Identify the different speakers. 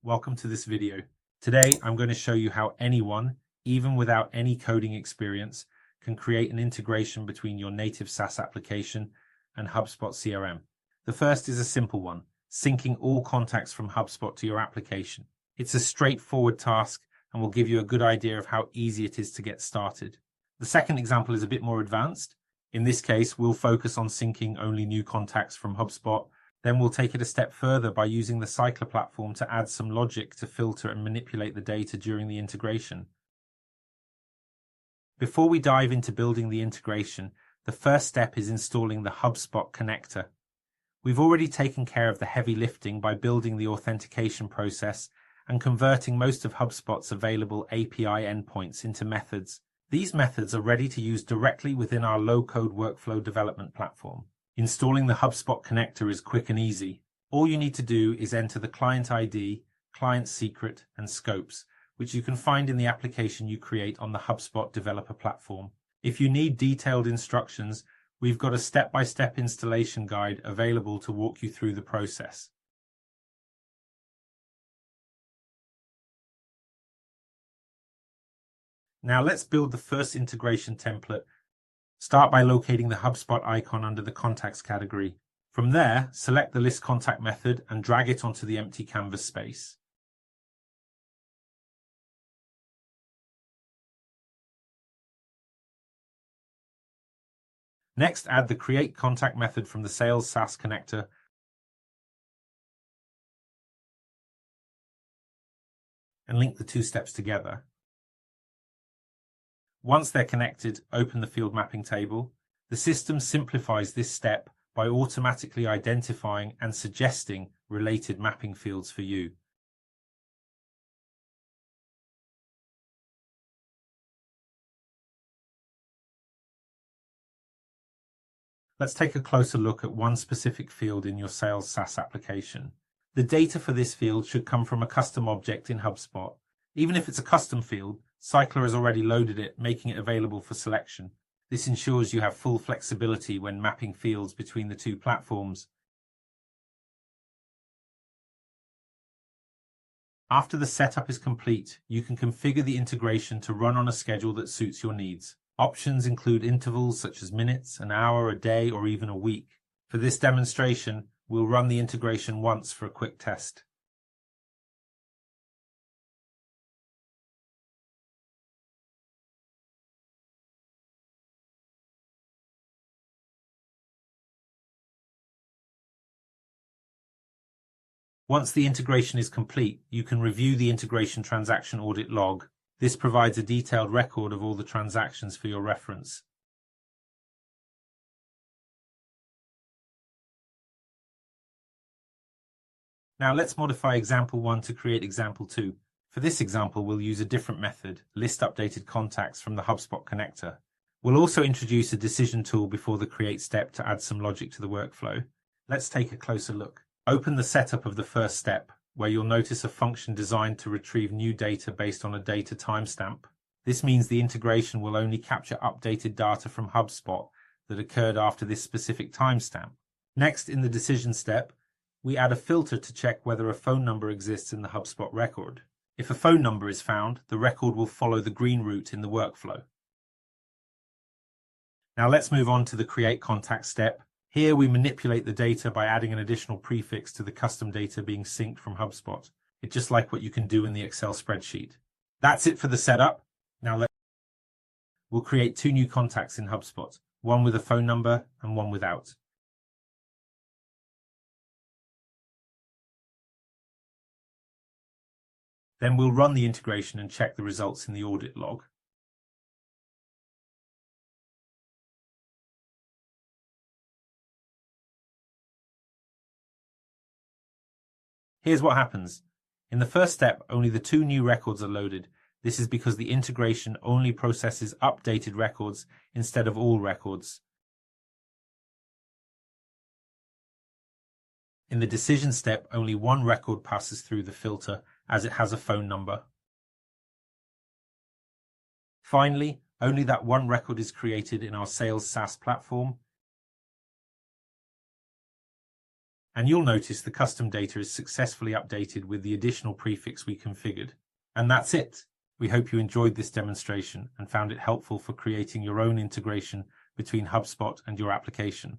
Speaker 1: welcome to this video. Today I'm going to show you how anyone, even without any coding experience, can create an integration between your native SaaS application and HubSpot CRM. The first is a simple one, syncing all contacts from HubSpot to your application. It's a straightforward task and will give you a good idea of how easy it is to get started. The second example is a bit more advanced. In this case, we'll focus on syncing only new contacts from HubSpot. Then we'll take it a step further by using the Cyclr platform to add some logic to filter and manipulate the data during the integration. Before we dive into building the integration, the first step is installing the HubSpot Connector. We've already taken care of the heavy lifting by building the authentication process and converting most of HubSpot's available API endpoints into methods. These methods are ready to use directly within our low-code workflow development platform. Installing the HubSpot Connector is quick and easy. All you need to do is enter the client ID, client secret, and scopes, which you can find in the application you create on the HubSpot developer platform. If you need detailed instructions, we've got a step-by-step installation guide available to walk you through the process. Now let's build the first integration template. Start by locating the HubSpot icon under the contacts category. From there, select the list contact method and drag it onto the empty canvas space. Next, add the create contact method from the sales SaaS connector and link the two steps together. Once they're connected, open the field mapping table. The system simplifies this step by automatically identifying and suggesting related mapping fields for you. Let's take a closer look at one specific field in your sales SaaS application. The data for this field should come from a custom object in HubSpot. Even if it's a custom field, Cyclr has already loaded it, making it available for selection. This ensures you have full flexibility when mapping fields between the two platforms. After the setup is complete, you can configure the integration to run on a schedule that suits your needs. Options include intervals such as minutes, an hour, a day, or even a week. For this demonstration, we'll run the integration once for a quick test. Once the integration is complete, you can review the integration transaction audit log. This provides a detailed record of all the transactions for your reference. Now let's modify example 1 to create example 2. For this example, we'll use a different method, list updated contacts from the HubSpot connector. We'll also introduce a decision tool before the create step to add some logic to the workflow. Let's take a closer look. Open the setup of the first step, where you'll notice a function designed to retrieve new data based on a data timestamp. This means the integration will only capture updated data from HubSpot that occurred after this specific timestamp. Next, in the decision step, we add a filter to check whether a phone number exists in the HubSpot record. If a phone number is found, the record will follow the green route in the workflow. Now let's move on to the create contact step. Here we manipulate the data by adding an additional prefix to the custom data being synced from HubSpot. It's just like what you can do in the Excel spreadsheet. That's it for the setup. Now we'll create 2 new contacts in HubSpot, one with a phone number and one without. Then we'll run the integration and check the results in the audit log. Here's what happens. In the first step, only the 2 new records are loaded. This is because the integration only processes updated records instead of all records. In the decision step, only 1 record passes through the filter as it has a phone number. Finally, only that 1 record is created in our sales SaaS platform. and you'll notice the custom data is successfully updated with the additional prefix we configured. And that's it. We hope you enjoyed this demonstration and found it helpful for creating your own integration between HubSpot and your application.